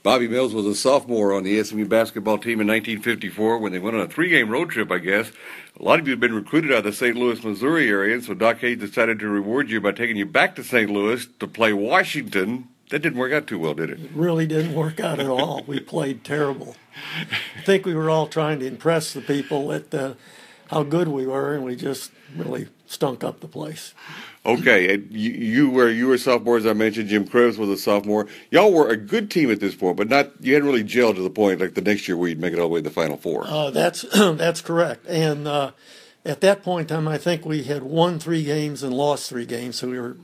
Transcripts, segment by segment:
Bobby Mills was a sophomore on the SMU basketball team in 1954 when they went on a 3-game road trip, I guess. A lot of you had been recruited out of the St. Louis, Missouri area, so Doc Hayes decided to reward you by taking you back to St. Louis to play Washington. That didn't work out too well, did it? It really didn't work out at all. We played terrible. I think we were all trying to impress the people at how good we were, and we just really stunk up the place. Okay, and you were a sophomore, as I mentioned. Jim Krebs was a sophomore. Y'all were a good team at this point, but you hadn't really gelled to the point like the next year where you'd make it all the way to the Final Four. That's correct. And at that point in time, I think we had won 3 games and lost 3 games, so we were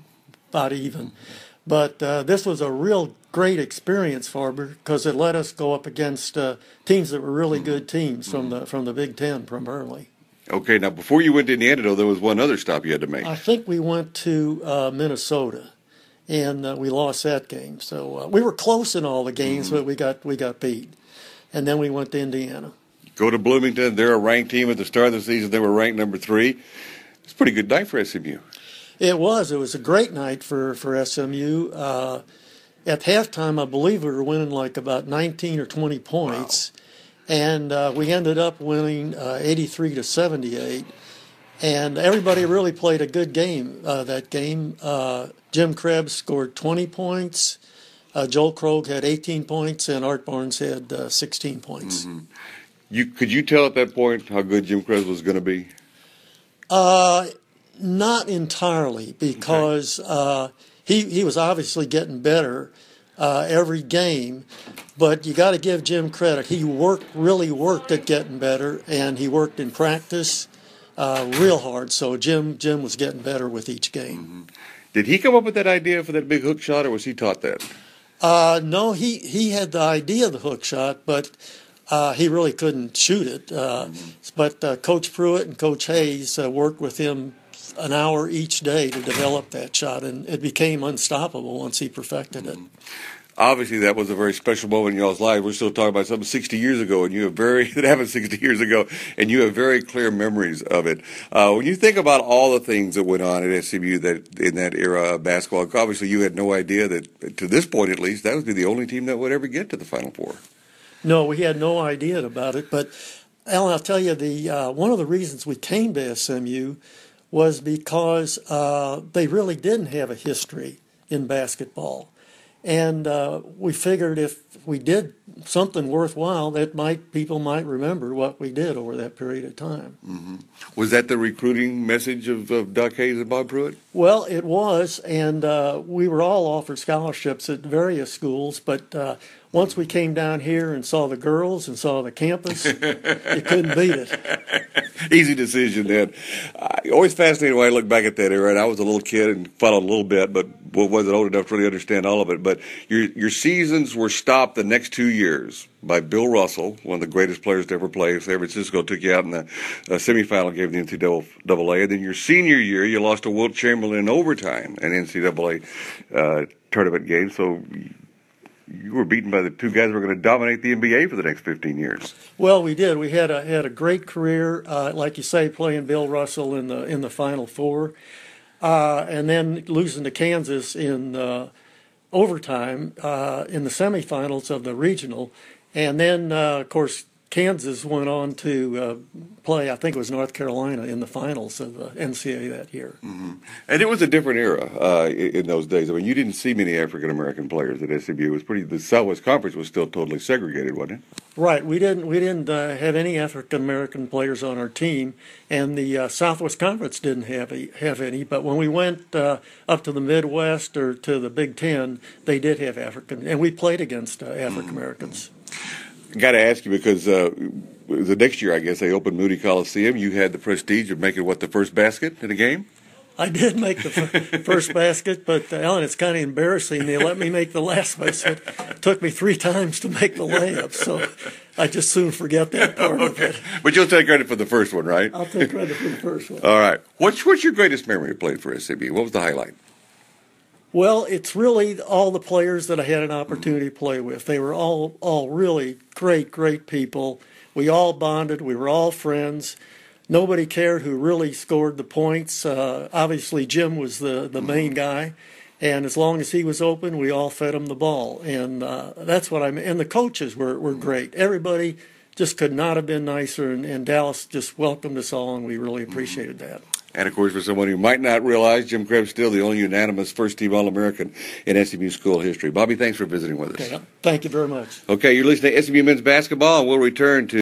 about even. But this was a real great experience for me because it let us go up against teams that were really good teams from the Big Ten primarily. Okay, now before you went to Indiana, though, there was one other stop you had to make. I think we went to Minnesota, and we lost that game. So we were close in all the games, but we got beat. And then we went to Indiana. Go to Bloomington. They're a ranked team at the start of the season. They were ranked number 3. It's a pretty good night for SMU. It was. It was a great night for SMU. At halftime, I believe we were winning like about 19 or 20 points. Wow. And we ended up winning 83-78. And everybody really played a good game that game. Jim Krebs scored 20 points. Joel Krogh had 18 points, and Art Barnes had 16 points. Mm-hmm. Could you tell at that point how good Jim Krebs was going to be? Not entirely, because he was obviously getting better every game. But you got to give Jim credit. He really worked at getting better, and he worked in practice real hard. So Jim was getting better with each game. Mm-hmm. Did he come up with that idea for that big hook shot, or was he taught that? No, he had the idea of the hook shot, but he really couldn't shoot it. But Coach Pruitt and Coach Hayes worked with him an hour each day to develop that shot, and it became unstoppable once he perfected it. Obviously, that was a very special moment in y'all's life. We're still talking about something 60 years ago, and that happened 60 years ago, and you have very clear memories of it. When you think about all the things that went on at SMU in that era of basketball, obviously you had no idea that, to this point at least, that would be the only team that would ever get to the Final Four. No, we had no idea about it. But, Alan, I'll tell you, one of the reasons we came to SMU was because they really didn't have a history in basketball. And we figured if we did something worthwhile, people might remember what we did over that period of time. Mm-hmm. Was that the recruiting message of Doc Hayes and Bob Pruitt? Well, it was, and we were all offered scholarships at various schools, but once we came down here and saw the girls and saw the campus, you couldn't beat it. Easy decision then. Always fascinating when I look back at that era, and I was a little kid and followed a little bit, but wasn't old enough to really understand all of it. But your seasons were stopped the next 2 years by Bill Russell, one of the greatest players to ever play. San Francisco took you out in the semifinal game of the NCAA. And then your senior year, you lost to Wilt Chamberlain in overtime, an NCAA tournament game. So you were beaten by the 2 guys who were going to dominate the NBA for the next 15 years. Well, we did. We had a great career, like you say, playing Bill Russell in the Final Four, and then losing to Kansas in overtime in the semifinals of the regional, and then of course Kansas went on to play, I think it was North Carolina, in the finals of the NCAA that year. Mm-hmm. And it was a different era in those days. I mean, you didn't see many African-American players at SMU. The Southwest Conference was still totally segregated, wasn't it? Right. We didn't have any African-American players on our team, and the Southwest Conference didn't have any. But when we went up to the Midwest or to the Big Ten, they did have African, and we played against African-Americans. Got to ask you because the next year, I guess, they opened Moody Coliseum. You had the prestige of making, the first basket in a game? I did make the first basket, but, Alan, it's kind of embarrassing. They let me make the last basket. It took me 3 times to make the layup, so I just soon forget that part of it. But you'll take credit for the first one, right? I'll take credit for the first one. All right. What's your greatest memory of playing for SMU? What was the highlight? Well, it's really all the players that I had an opportunity to play with. They were all really great people. We all bonded. We were all friends. Nobody cared who really scored the points. Obviously, Jim was the main guy. And as long as he was open, we all fed him the ball. And that's what I mean. And the coaches were great. Everybody just could not have been nicer. And Dallas just welcomed us all, and we really appreciated that. And, of course, for someone who might not realize, Jim Krebs still the only unanimous first-team All-American in SMU school history. Bobby, thanks for visiting with us. Okay, thank you very much. Okay, you're listening to SMU Men's Basketball, and we'll return to